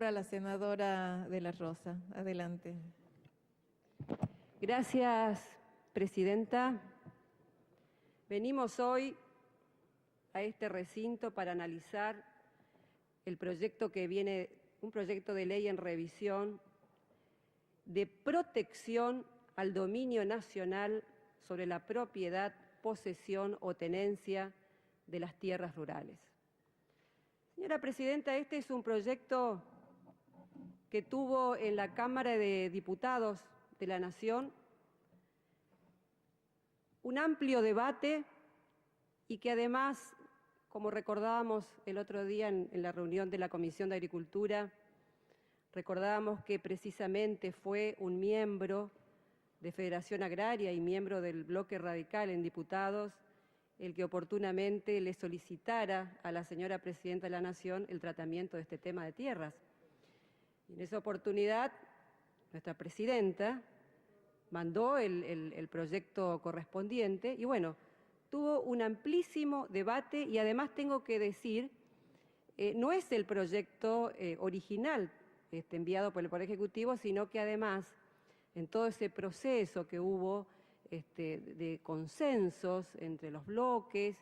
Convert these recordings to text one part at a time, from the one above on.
A la senadora de la Rosa. Adelante. Gracias, presidenta. Venimos hoy a este recinto para analizar el proyecto que viene, un proyecto de ley en revisión de protección al dominio nacional sobre la propiedad, posesión o tenencia de las tierras rurales. Señora presidenta, este es un proyecto que tuvo en la Cámara de Diputados de la Nación un amplio debate y que además, como recordábamos el otro día en la reunión de la Comisión de Agricultura, recordábamos que precisamente fue un miembro de Federación Agraria y miembro del Bloque Radical en Diputados el que oportunamente le solicitara a la señora Presidenta de la Nación el tratamiento de este tema de tierras. Y en esa oportunidad, nuestra Presidenta mandó el proyecto correspondiente y, bueno, tuvo un amplísimo debate y además tengo que decir, no es el proyecto original enviado por el Poder Ejecutivo, sino que además, en todo ese proceso que hubo de consensos entre los bloques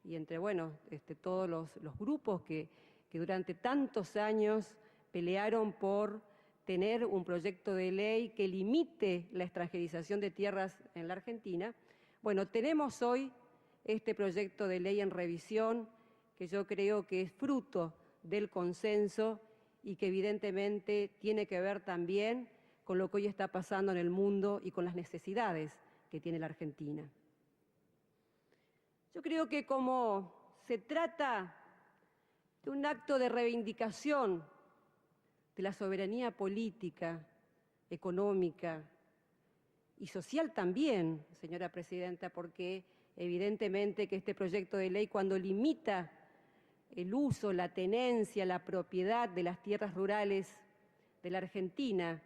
y entre, bueno, todos los grupos que durante tantos años pelearon por tener un proyecto de ley que limite la extranjerización de tierras en la Argentina. Bueno, tenemos hoy este proyecto de ley en revisión que yo creo que es fruto del consenso y que evidentemente tiene que ver también con lo que hoy está pasando en el mundo y con las necesidades que tiene la Argentina. Yo creo que como se trata de un acto de reivindicación de la soberanía política, económica y social también, señora presidenta, porque evidentemente que este proyecto de ley, cuando limita el uso, la tenencia, la propiedad de las tierras rurales de la Argentina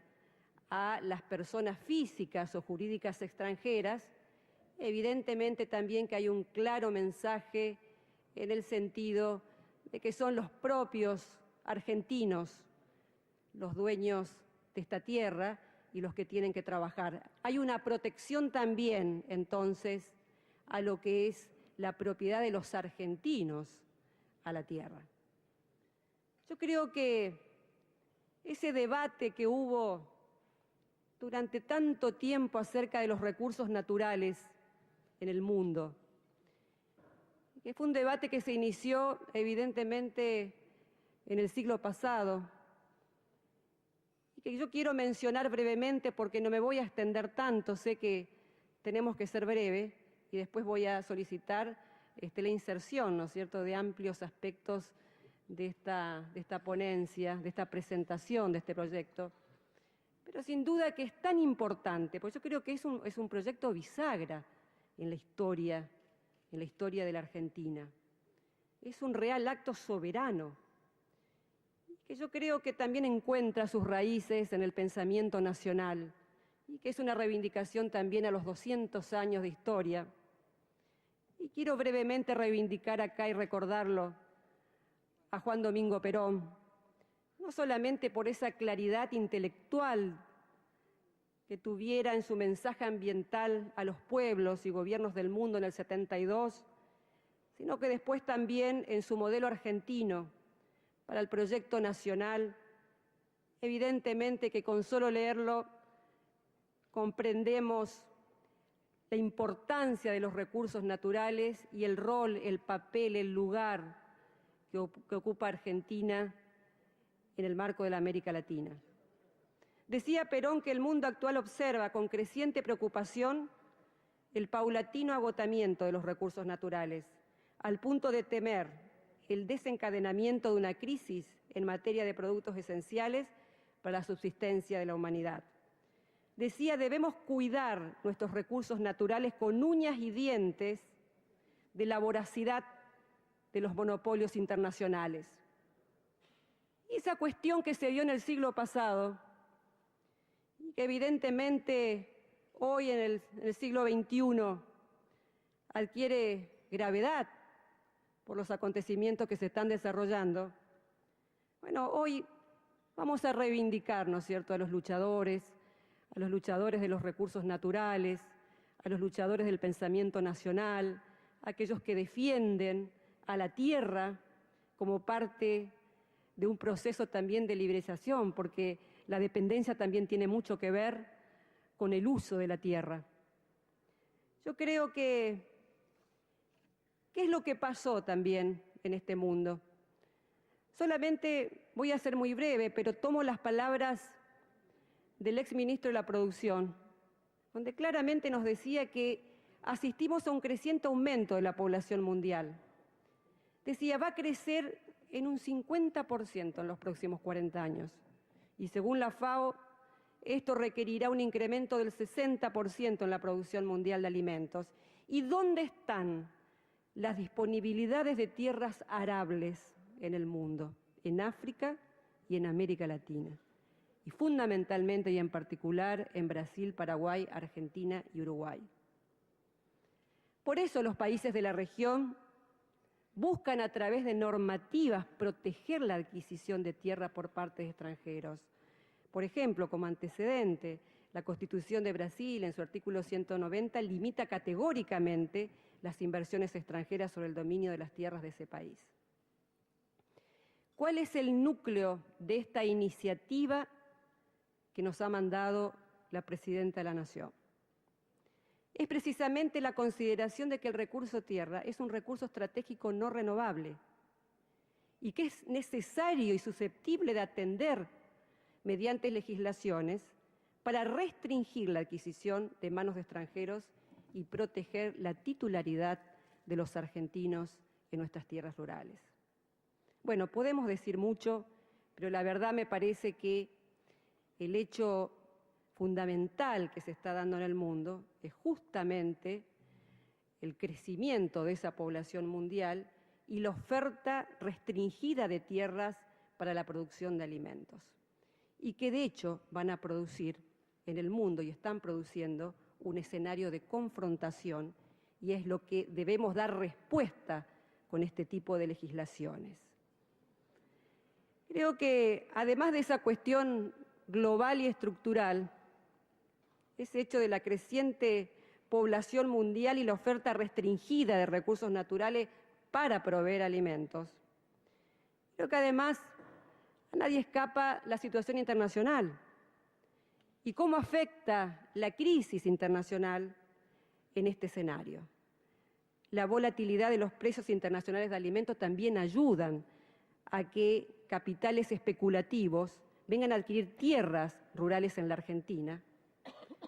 a las personas físicas o jurídicas extranjeras, evidentemente también que hay un claro mensaje en el sentido de que son los propios argentinos los dueños de esta tierra y los que tienen que trabajar. Hay una protección también, entonces, a lo que es la propiedad de los argentinos a la tierra. Yo creo que ese debate que hubo durante tanto tiempo acerca de los recursos naturales en el mundo, que fue un debate que se inició evidentemente en el siglo pasado, que yo quiero mencionar brevemente porque no me voy a extender tanto, sé que tenemos que ser breve y después voy a solicitar la inserción, ¿no es cierto?, de amplios aspectos de esta ponencia, de esta presentación de este proyecto. Pero sin duda que es tan importante, porque yo creo que es un proyecto bisagra en la historia de la Argentina. Es un real acto soberano, que yo creo que también encuentra sus raíces en el pensamiento nacional y que es una reivindicación también a los 200 años de historia. Y quiero brevemente reivindicar acá y recordarlo a Juan Domingo Perón, no solamente por esa claridad intelectual que tuviera en su mensaje ambiental a los pueblos y gobiernos del mundo en el 72, sino que después también en su modelo argentino para el proyecto nacional. Evidentemente que con solo leerlo comprendemos la importancia de los recursos naturales y el rol, el papel, el lugar que ocupa Argentina en el marco de la América Latina. Decía Perón que el mundo actual observa con creciente preocupación el paulatino agotamiento de los recursos naturales, al punto de temer el desencadenamiento de una crisis en materia de productos esenciales para la subsistencia de la humanidad. Decía, debemos cuidar nuestros recursos naturales con uñas y dientes de la voracidad de los monopolios internacionales. Y esa cuestión que se dio en el siglo pasado, y que evidentemente hoy en el siglo XXI adquiere gravedad por los acontecimientos que se están desarrollando. Bueno, hoy Vamos a reivindicar, ¿no es cierto?, a los luchadores de los recursos naturales, a los luchadores del pensamiento nacional, a aquellos que defienden a la tierra como parte de un proceso también de liberalización, porque la dependencia también tiene mucho que ver con el uso de la tierra. Yo creo que, ¿qué es lo que pasó también en este mundo? Solamente voy a ser muy breve, pero tomo las palabras del exministro de la Producción, donde claramente nos decía que asistimos a un creciente aumento de la población mundial. Decía, va a crecer en un 50% en los próximos 40 años. Y según la FAO, esto requerirá un incremento del 60% en la producción mundial de alimentos. ¿Y dónde están las disponibilidades de tierras arables en el mundo? En África y en América Latina. Y fundamentalmente y en particular en Brasil, Paraguay, Argentina y Uruguay. Por eso los países de la región buscan a través de normativas proteger la adquisición de tierra por parte de extranjeros. Por ejemplo, como antecedente, la Constitución de Brasil, en su artículo 190, limita categóricamente las inversiones extranjeras sobre el dominio de las tierras de ese país. ¿Cuál es el núcleo de esta iniciativa que nos ha mandado la Presidenta de la Nación? Es precisamente la consideración de que el recurso tierra es un recurso estratégico no renovable y que es necesario y susceptible de atender mediante legislaciones para restringir la adquisición de manos de extranjeros y proteger la titularidad de los argentinos en nuestras tierras rurales. Bueno, podemos decir mucho, pero la verdad me parece que el hecho fundamental que se está dando en el mundo es justamente el crecimiento de esa población mundial y la oferta restringida de tierras para la producción de alimentos. Y que de hecho van a producir en el mundo y están produciendo un escenario de confrontación y es lo que debemos dar respuesta con este tipo de legislaciones. Creo que además de esa cuestión global y estructural, ese hecho de la creciente población mundial y la oferta restringida de recursos naturales para proveer alimentos. Creo que además a nadie escapa la situación internacional y cómo afecta la crisis internacional en este escenario. La volatilidad de los precios internacionales de alimentos también ayudan a que capitales especulativos vengan a adquirir tierras rurales en la Argentina,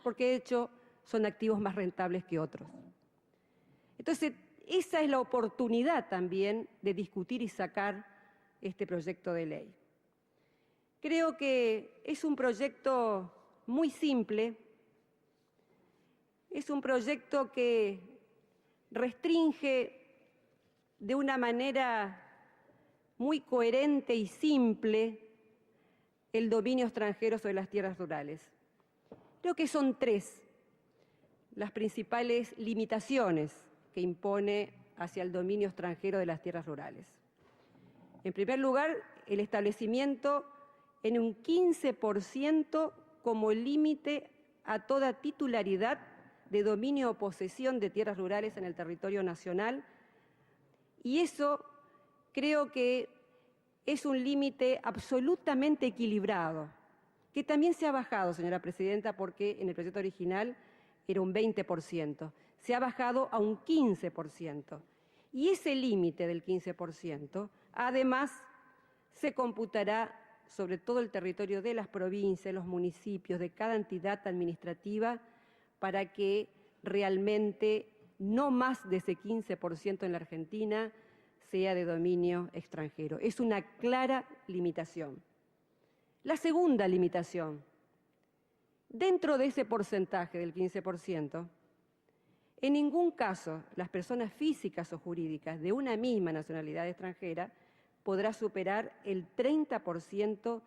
porque de hecho son activos más rentables que otros. Entonces, esa es la oportunidad también de discutir y sacar este proyecto de ley. Creo que es un proyecto muy simple, es un proyecto que restringe de una manera muy coherente y simple el dominio extranjero sobre las tierras rurales. Creo que son tres las principales limitaciones que impone hacia el dominio extranjero de las tierras rurales. En primer lugar, el establecimiento en un 15% como límite a toda titularidad de dominio o posesión de tierras rurales en el territorio nacional, y eso creo que es un límite absolutamente equilibrado, que también se ha bajado, señora Presidenta, porque en el proyecto original era un 20%, se ha bajado a un 15%. Y ese límite del 15%, además, se computará sobre todo el territorio de las provincias, los municipios, de cada entidad administrativa, para que realmente no más de ese 15% en la Argentina sea de dominio extranjero. Es una clara limitación. La segunda limitación, dentro de ese porcentaje del 15%, en ningún caso las personas físicas o jurídicas de una misma nacionalidad extranjera podrá superar el 30%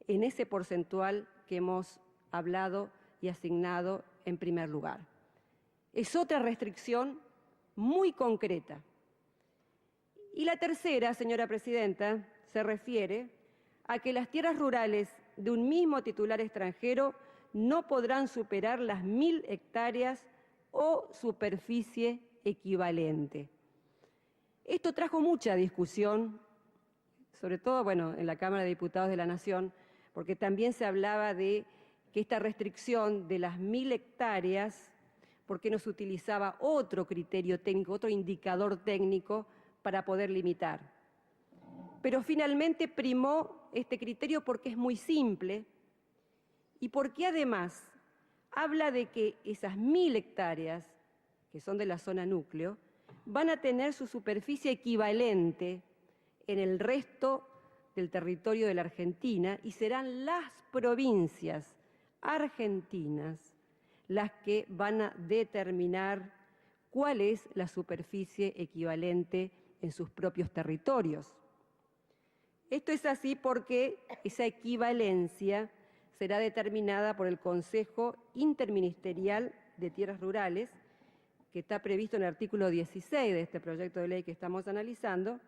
en ese porcentual que hemos hablado y asignado en primer lugar. Es otra restricción muy concreta. Y la tercera, señora Presidenta, se refiere a que las tierras rurales de un mismo titular extranjero no podrán superar las 1000 hectáreas o superficie equivalente. Esto trajo mucha discusión, sobre todo, bueno, en la Cámara de Diputados de la Nación, porque también se hablaba de que esta restricción de las 1000 hectáreas, ¿por qué no se utilizaba otro criterio técnico, otro indicador técnico para poder limitar? Pero finalmente primó este criterio porque es muy simple y porque además habla de que esas 1000 hectáreas, que son de la zona núcleo, van a tener su superficie equivalente en el resto del territorio de la Argentina y serán las provincias argentinas las que van a determinar cuál es la superficie equivalente en sus propios territorios. Esto es así porque esa equivalencia será determinada por el Consejo Interministerial de Tierras Rurales, que está previsto en el artículo 16 de este proyecto de ley que estamos analizando,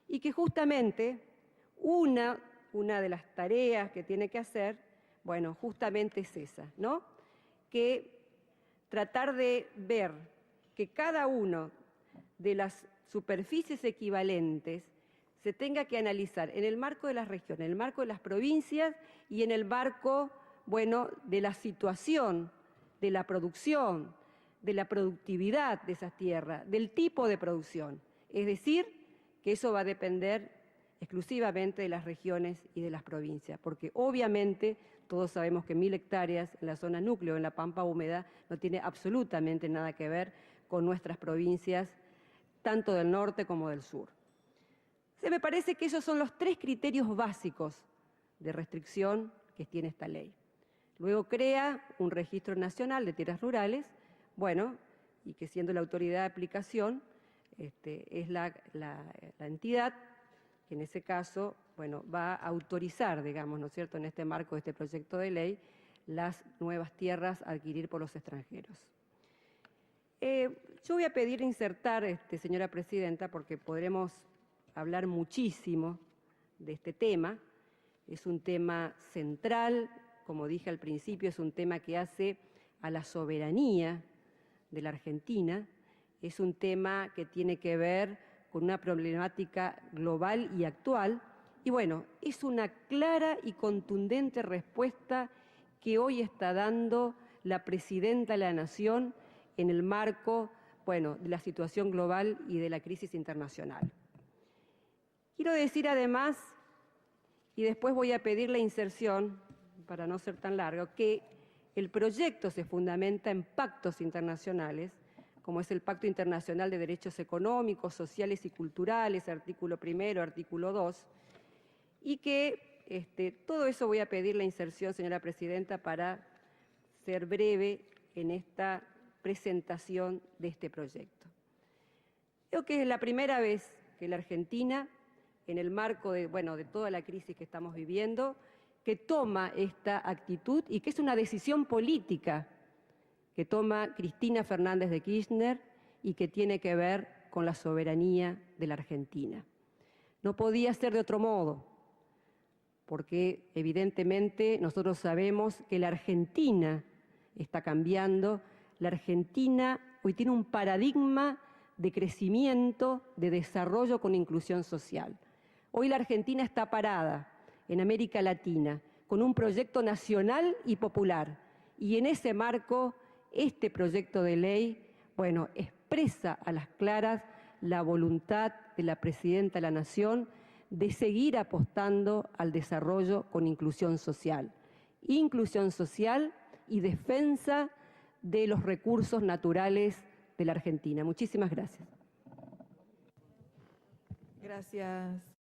y que justamente una de las tareas que tiene que hacer, bueno, justamente es esa, ¿no? Que tratar de ver que cada uno de las superficies equivalentes se tenga que analizar en el marco de las regiones, en el marco de las provincias y en el marco, bueno, de la situación, de la producción, de la productividad de esas tierras, del tipo de producción. Es decir, que eso va a depender exclusivamente de las regiones y de las provincias, porque obviamente todos sabemos que 1000 hectáreas en la zona núcleo, en la pampa húmeda, no tiene absolutamente nada que ver con nuestras provincias, tanto del norte como del sur. Me parece que esos son los 3 criterios básicos de restricción que tiene esta ley. Luego crea un registro nacional de tierras rurales, bueno, y que siendo la autoridad de aplicación, es la entidad que en ese caso, bueno, va a autorizar, digamos, ¿no es cierto?, en este marco de este proyecto de ley, las nuevas tierras a adquirir por los extranjeros. Yo voy a pedir insertar, señora presidenta, porque podremos hablar muchísimo de este tema. Es un tema central, como dije al principio, es un tema que hace a la soberanía de la Argentina, es un tema que tiene que ver con una problemática global y actual, y bueno, es una clara y contundente respuesta que hoy está dando la Presidenta de la Nación en el marco, bueno, de la situación global y de la crisis internacional. Quiero decir además, y después voy a pedir la inserción, para no ser tan largo, que el proyecto se fundamenta en pactos internacionales, como es el Pacto Internacional de Derechos Económicos, Sociales y Culturales, artículo 1, artículo 2, y que todo eso voy a pedir la inserción, señora presidenta, para ser breve en esta presentación de este proyecto. Creo que es la primera vez que la Argentina, en el marco de toda la crisis que estamos viviendo, que toma esta actitud y que es una decisión política que toma Cristina Fernández de Kirchner y que tiene que ver con la soberanía de la Argentina. No podía ser de otro modo, porque evidentemente nosotros sabemos que la Argentina está cambiando. La Argentina hoy tiene un paradigma de crecimiento, de desarrollo con inclusión social. Hoy la Argentina está parada en América Latina con un proyecto nacional y popular. Y en ese marco, este proyecto de ley, bueno, expresa a las claras la voluntad de la Presidenta de la Nación de seguir apostando al desarrollo con inclusión social y defensa de los recursos naturales de la Argentina. Muchísimas gracias. Gracias.